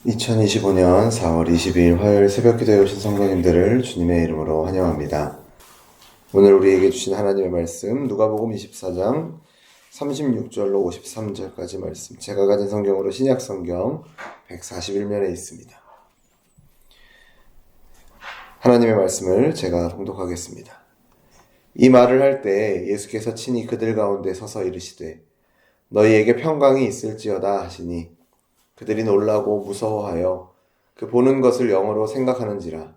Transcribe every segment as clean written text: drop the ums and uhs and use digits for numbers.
2025년 4월 22일 화요일 새벽기도에 오신 성도님들을 주님의 이름으로 환영합니다. 오늘 우리에게 주신 하나님의 말씀 누가복음 24장 36절로 53절까지 말씀, 제가 가진 성경으로 신약성경 141면에 있습니다. 하나님의 말씀을 제가 봉독하겠습니다. 이 말을 할 때 예수께서 친히 그들 가운데 서서 이르시되 너희에게 평강이 있을지어다 하시니 그들이 놀라고 무서워하여 그 보는 것을 영어로 생각하는지라.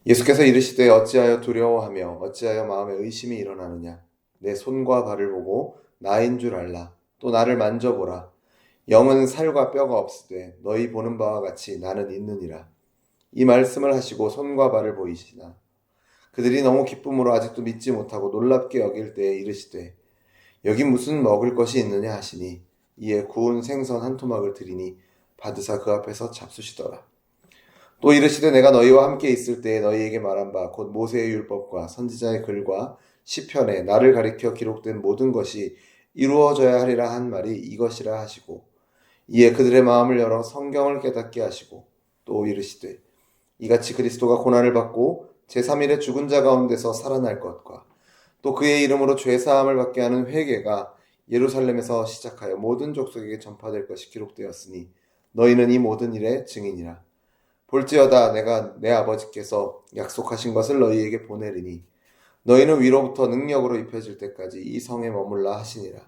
예수께서 이르시되 어찌하여 두려워하며 어찌하여 마음에 의심이 일어나느냐. 내 손과 발을 보고 나인 줄 알라. 또 나를 만져보라. 영은 살과 뼈가 없으되 너희 보는 바와 같이 나는 있느니라. 이 말씀을 하시고 손과 발을 보이시나 그들이 너무 기쁨으로 아직도 믿지 못하고 놀랍게 여길 때에 이르시되 여기 무슨 먹을 것이 있느냐 하시니 이에 구운 생선 한 토막을 드리니 받으사 그 앞에서 잡수시더라. 또 이르시되 내가 너희와 함께 있을 때에 너희에게 말한 바 곧 모세의 율법과 선지자의 글과 시편에 나를 가리켜 기록된 모든 것이 이루어져야 하리라 한 말이 이것이라 하시고 이에 그들의 마음을 열어 성경을 깨닫게 하시고 또 이르시되 이같이 그리스도가 고난을 받고 제3일에 죽은 자 가운데서 살아날 것과 또 그의 이름으로 죄사함을 받게 하는 회개가 예루살렘에서 시작하여 모든 족속에게 전파될 것이 기록되었으니 너희는 이 모든 일의 증인이라. 볼지어다 내가 내 아버지께서 약속하신 것을 너희에게 보내리니 너희는 위로부터 능력으로 입혀질 때까지 이 성에 머물라 하시니라.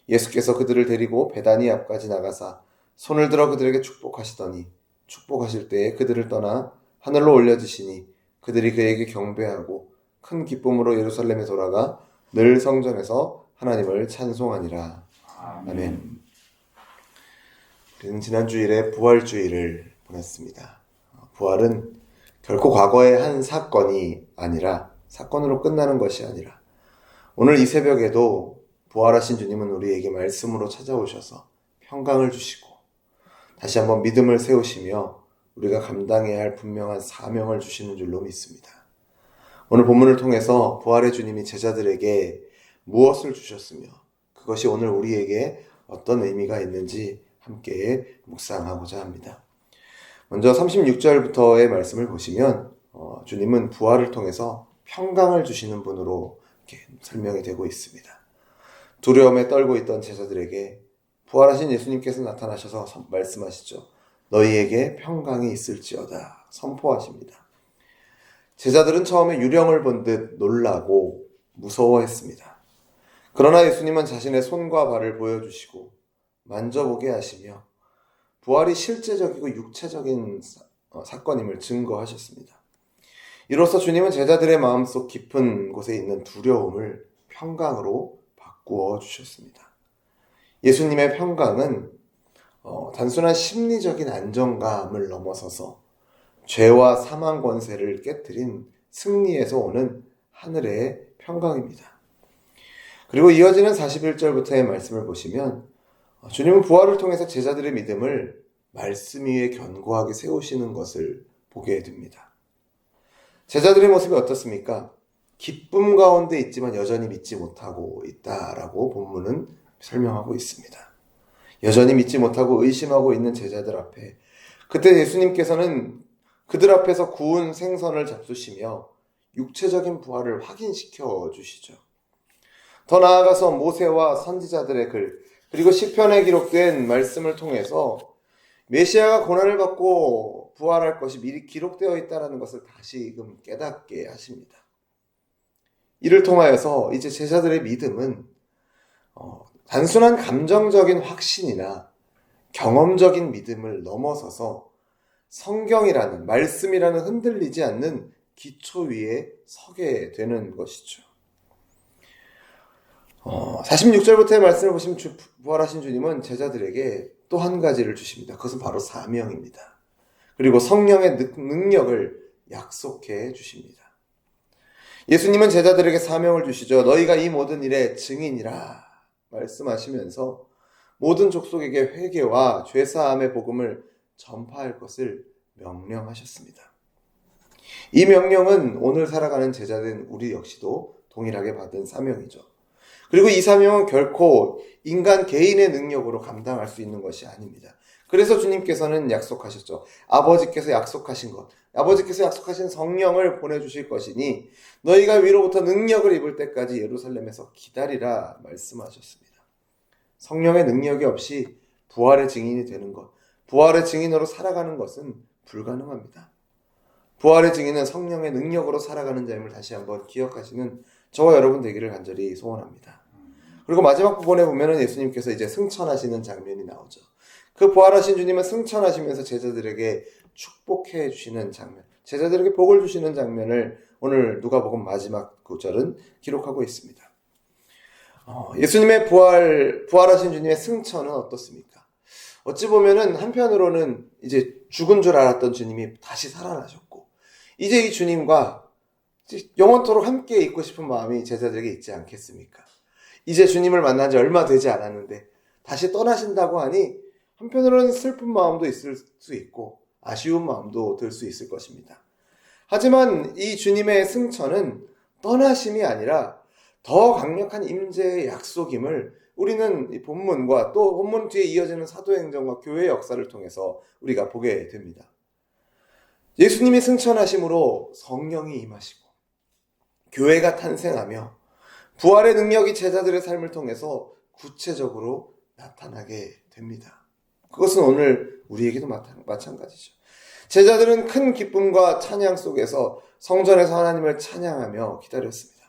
예수께서 그들을 데리고 베다니 앞까지 나가사 손을 들어 그들에게 축복하시더니 축복하실 때에 그들을 떠나 하늘로 올려지시니 그들이 그에게 경배하고 큰 기쁨으로 예루살렘에 돌아가 늘 성전에서 하나님을 찬송하니라. 아멘. 우리는 지난 주일에 부활주일을 보냈습니다. 부활은 결코 과거의 한 사건이 아니라 사건으로 끝나는 것이 아니라 오늘 이 새벽에도 부활하신 주님은 우리에게 말씀으로 찾아오셔서 평강을 주시고 다시 한번 믿음을 세우시며 우리가 감당해야 할 분명한 사명을 주시는 줄로 믿습니다. 오늘 본문을 통해서 부활의 주님이 제자들에게 무엇을 주셨으며 그것이 오늘 우리에게 어떤 의미가 있는지 함께 묵상하고자 합니다. 먼저 36절부터의 말씀을 보시면 주님은 부활을 통해서 평강을 주시는 분으로 이렇게 설명이 되고 있습니다. 두려움에 떨고 있던 제자들에게 부활하신 예수님께서 나타나셔서 말씀하시죠. 너희에게 평강이 있을지어다 선포하십니다. 제자들은 처음에 유령을 본 듯 놀라고 무서워했습니다. 그러나 예수님은 자신의 손과 발을 보여주시고 만져보게 하시며 부활이 실제적이고 육체적인 사건임을 증거하셨습니다. 이로써 주님은 제자들의 마음속 깊은 곳에 있는 두려움을 평강으로 바꾸어 주셨습니다. 예수님의 평강은 단순한 심리적인 안정감을 넘어서서 죄와 사망 권세를 깨뜨린 승리에서 오는 하늘의 평강입니다. 그리고 이어지는 41절부터의 말씀을 보시면 주님은 부활을 통해서 제자들의 믿음을 말씀 위에 견고하게 세우시는 것을 보게 됩니다. 제자들의 모습이 어떻습니까? 기쁨 가운데 있지만 여전히 믿지 못하고 있다라고 본문은 설명하고 있습니다. 여전히 믿지 못하고 의심하고 있는 제자들 앞에 그때 예수님께서는 그들 앞에서 구운 생선을 잡수시며 육체적인 부활을 확인시켜 주시죠. 더 나아가서 모세와 선지자들의 글 그리고 시편에 기록된 말씀을 통해서 메시아가 고난을 받고 부활할 것이 미리 기록되어 있다는 것을 다시금 깨닫게 하십니다. 이를 통하여서 이제 제자들의 믿음은 단순한 감정적인 확신이나 경험적인 믿음을 넘어서서 성경이라는 말씀이라는 흔들리지 않는 기초 위에 서게 되는 것이죠. 46절부터의 말씀을 보시면 부활하신 주님은 제자들에게 또 한 가지를 주십니다. 그것은 바로 사명입니다. 그리고 성령의 능력을 약속해 주십니다. 예수님은 제자들에게 사명을 주시죠. 너희가 이 모든 일의 증인이라 말씀하시면서 모든 족속에게 회개와 죄사함의 복음을 전파할 것을 명령하셨습니다. 이 명령은 오늘 살아가는 제자된 우리 역시도 동일하게 받은 사명이죠. 그리고 이 사명은 결코 인간 개인의 능력으로 감당할 수 있는 것이 아닙니다. 그래서 주님께서는 약속하셨죠. 아버지께서 약속하신 것, 아버지께서 약속하신 성령을 보내주실 것이니 너희가 위로부터 능력을 입을 때까지 예루살렘에서 기다리라 말씀하셨습니다. 성령의 능력이 없이 부활의 증인이 되는 것, 부활의 증인으로 살아가는 것은 불가능합니다. 부활의 증인은 성령의 능력으로 살아가는 자임을 다시 한번 기억하시는 저와 여러분 되기를 간절히 소원합니다. 그리고 마지막 부분에 보면은 예수님께서 이제 승천하시는 장면이 나오죠. 그 부활하신 주님은 승천하시면서 제자들에게 축복해 주시는 장면, 제자들에게 복을 주시는 장면을 오늘 누가복음 마지막 구절은 기록하고 있습니다. 예수님의 부활하신 주님의 승천은 어떻습니까? 어찌 보면은 한편으로는 이제 죽은 줄 알았던 주님이 다시 살아나셨고, 이제 이 주님과 영원토록 함께 있고 싶은 마음이 제자들에게 있지 않겠습니까? 이제 주님을 만난 지 얼마 되지 않았는데 다시 떠나신다고 하니 한편으로는 슬픈 마음도 있을 수 있고 아쉬운 마음도 들 수 있을 것입니다. 하지만 이 주님의 승천은 떠나심이 아니라 더 강력한 임재의 약속임을 우리는 이 본문과 또 본문 뒤에 이어지는 사도행전과 교회의 역사를 통해서 우리가 보게 됩니다. 예수님이 승천하심으로 성령이 임하시고 교회가 탄생하며 부활의 능력이 제자들의 삶을 통해서 구체적으로 나타나게 됩니다. 그것은 오늘 우리에게도 마찬가지죠. 제자들은 큰 기쁨과 찬양 속에서 성전에서 하나님을 찬양하며 기다렸습니다.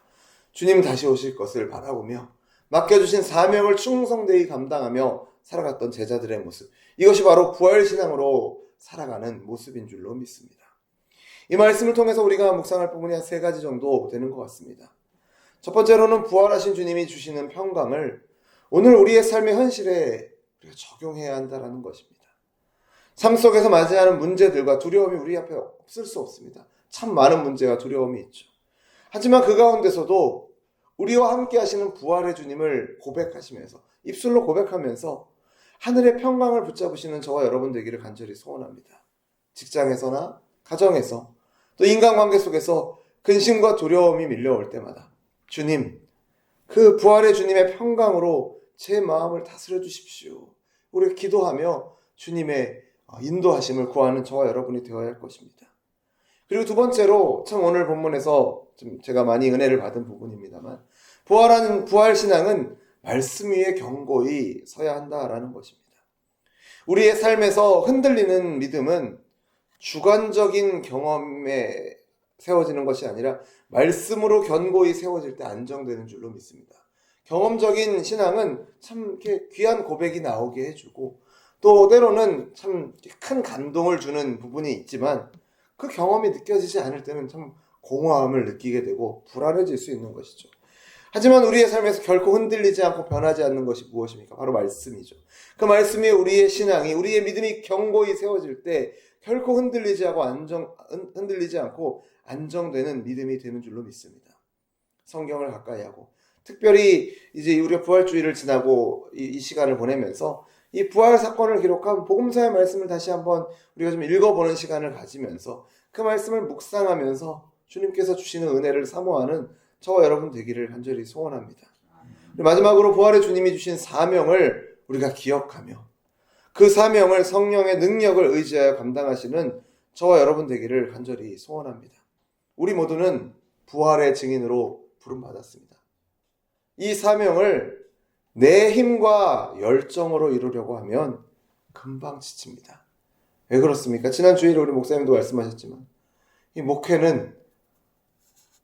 주님 다시 오실 것을 바라보며 맡겨주신 사명을 충성되이 감당하며 살아갔던 제자들의 모습, 이것이 바로 부활신앙으로 살아가는 모습인 줄로 믿습니다. 이 말씀을 통해서 우리가 묵상할 부분이 한 3가지 정도 되는 것 같습니다. 첫 번째로는 부활하신 주님이 주시는 평강을 오늘 우리의 삶의 현실에 우리가 적용해야 한다는 것입니다. 삶 속에서 맞이하는 문제들과 두려움이 우리 앞에 없을 수 없습니다. 참 많은 문제와 두려움이 있죠. 하지만 그 가운데서도 우리와 함께 하시는 부활의 주님을 고백하시면서, 입술로 고백하면서 하늘의 평강을 붙잡으시는 저와 여러분 되기를 간절히 소원합니다. 직장에서나 가정에서 또 인간관계 속에서 근심과 두려움이 밀려올 때마다 주님, 그 부활의 주님의 평강으로 제 마음을 다스려 주십시오. 우리가 기도하며 주님의 인도하심을 구하는 저와 여러분이 되어야 할 것입니다. 그리고 두 번째로, 참 오늘 본문에서 좀 제가 많이 은혜를 받은 부분입니다만, 부활신앙은 말씀 위에 견고히 서야 한다라는 것입니다. 우리의 삶에서 흔들리는 믿음은 주관적인 경험에 세워지는 것이 아니라 말씀으로 견고히 세워질 때 안정되는 줄로 믿습니다. 경험적인 신앙은 참 이렇게 귀한 고백이 나오게 해주고 또 때로는 참 큰 감동을 주는 부분이 있지만 그 경험이 느껴지지 않을 때는 참 공허함을 느끼게 되고 불안해질 수 있는 것이죠. 하지만 우리의 삶에서 결코 흔들리지 않고 변하지 않는 것이 무엇입니까? 바로 말씀이죠. 그 말씀이 우리의 신앙이, 우리의 믿음이 견고히 세워질 때 결코 흔들리지 않고 안정되는 믿음이 되는 줄로 믿습니다. 성경을 가까이 하고, 특별히 이제 우리가 부활주의를 지나고 이 시간을 보내면서 이 부활 사건을 기록한 복음서의 말씀을 다시 한번 우리가 좀 읽어보는 시간을 가지면서 그 말씀을 묵상하면서 주님께서 주시는 은혜를 사모하는 저와 여러분 되기를 간절히 소원합니다. 마지막으로 부활의 주님이 주신 사명을 우리가 기억하며 그 사명을 성령의 능력을 의지하여 감당하시는 저와 여러분 되기를 간절히 소원합니다. 우리 모두는 부활의 증인으로 부름받았습니다. 이 사명을 내 힘과 열정으로 이루려고 하면 금방 지칩니다. 왜 그렇습니까? 지난 주일에 우리 목사님도 말씀하셨지만 이 목회는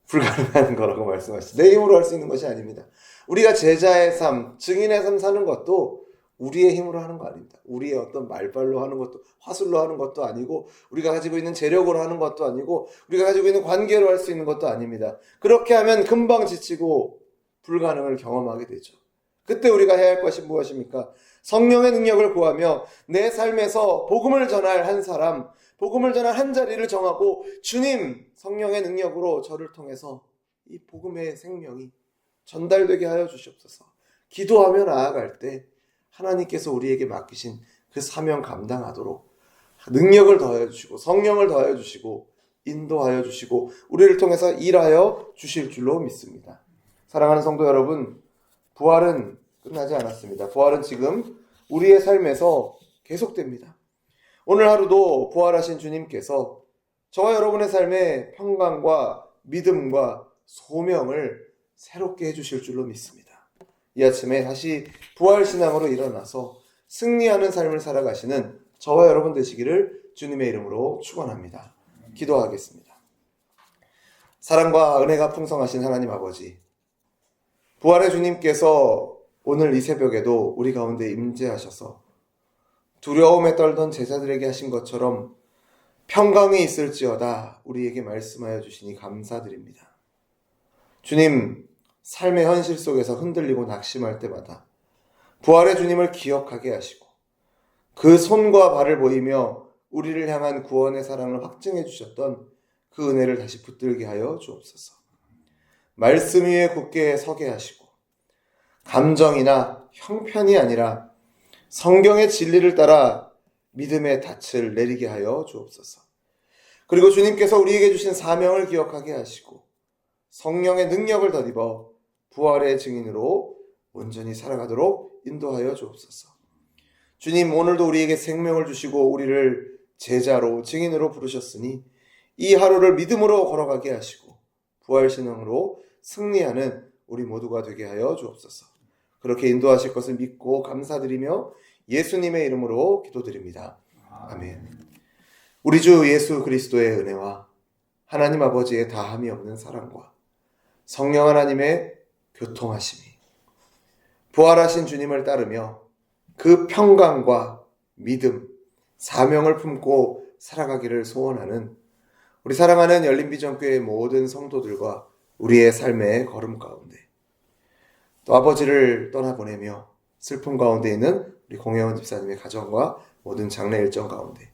불가능한 거라고 말씀하셨죠. 내 힘으로 할 수 있는 것이 아닙니다. 우리가 제자의 삶, 증인의 삶 사는 것도 우리의 힘으로 하는 거 아닙니다. 우리의 어떤 말발로 하는 것도, 화술로 하는 것도 아니고, 우리가 가지고 있는 재력으로 하는 것도 아니고, 우리가 가지고 있는 관계로 할 수 있는 것도 아닙니다. 그렇게 하면 금방 지치고 불가능을 경험하게 되죠. 그때 우리가 해야 할 것이 무엇입니까? 성령의 능력을 구하며 내 삶에서 복음을 전할 한 사람, 복음을 전할 한 자리를 정하고 주님, 성령의 능력으로 저를 통해서 이 복음의 생명이 전달되게 하여 주시옵소서. 기도하며 나아갈 때 하나님께서 우리에게 맡기신 그 사명 감당하도록 능력을 더하여 주시고 성령을 더하여 주시고 인도하여 주시고 우리를 통해서 일하여 주실 줄로 믿습니다. 사랑하는 성도 여러분, 부활은 끝나지 않았습니다. 부활은 지금 우리의 삶에서 계속됩니다. 오늘 하루도 부활하신 주님께서 저와 여러분의 삶에 평강과 믿음과 소명을 새롭게 해주실 줄로 믿습니다. 이 아침에 다시 부활신앙으로 일어나서 승리하는 삶을 살아가시는 저와 여러분 되시기를 주님의 이름으로 축원합니다. 기도하겠습니다. 사랑과 은혜가 풍성하신 하나님 아버지, 부활의 주님께서 오늘 이 새벽에도 우리 가운데 임재하셔서 두려움에 떨던 제자들에게 하신 것처럼 평강이 있을지어다 우리에게 말씀하여 주시니 감사드립니다. 주님, 삶의 현실 속에서 흔들리고 낙심할 때마다 부활의 주님을 기억하게 하시고 그 손과 발을 보이며 우리를 향한 구원의 사랑을 확증해 주셨던 그 은혜를 다시 붙들게 하여 주옵소서. 말씀 위에 굳게 서게 하시고 감정이나 형편이 아니라 성경의 진리를 따라 믿음의 닻을 내리게 하여 주옵소서. 그리고 주님께서 우리에게 주신 사명을 기억하게 하시고 성령의 능력을 덧입어 부활의 증인으로 온전히 살아가도록 인도하여 주옵소서. 주님, 오늘도 우리에게 생명을 주시고 우리를 제자로 증인으로 부르셨으니 이 하루를 믿음으로 걸어가게 하시고 부활신앙으로 승리하는 우리 모두가 되게 하여 주옵소서. 그렇게 인도하실 것을 믿고 감사드리며 예수님의 이름으로 기도드립니다. 아멘. 우리 주 예수 그리스도의 은혜와 하나님 아버지의 다함이 없는 사랑과 성령 하나님의 교통하심이 부활하신 주님을 따르며 그 평강과 믿음, 사명을 품고 살아가기를 소원하는 우리 사랑하는 열린비전교회 모든 성도들과 우리의 삶의 걸음 가운데 또 아버지를 떠나보내며 슬픔 가운데 있는 우리 공혜원 집사님의 가정과 모든 장례 일정 가운데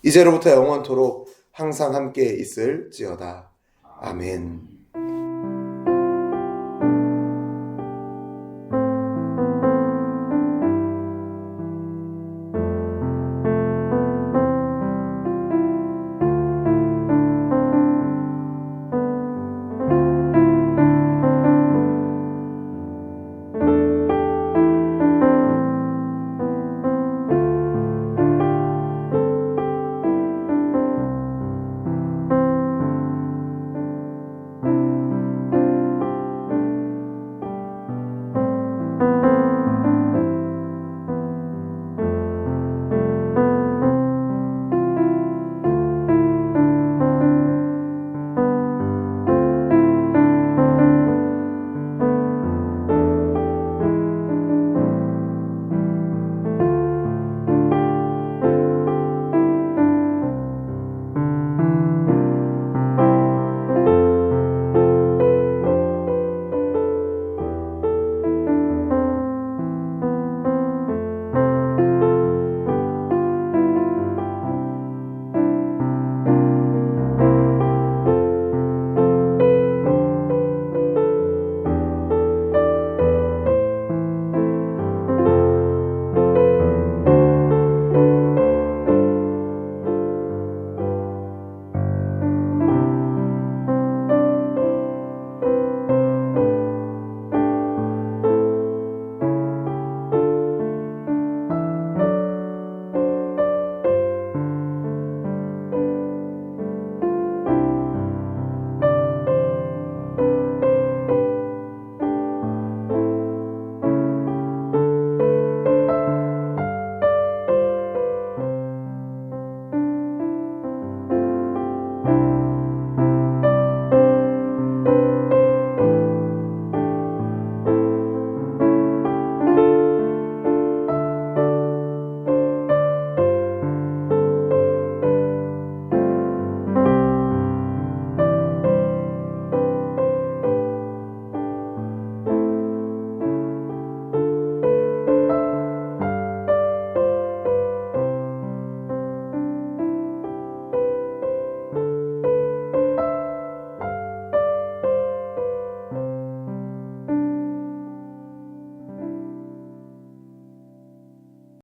이제로부터 영원토록 항상 함께 있을지어다. 아멘.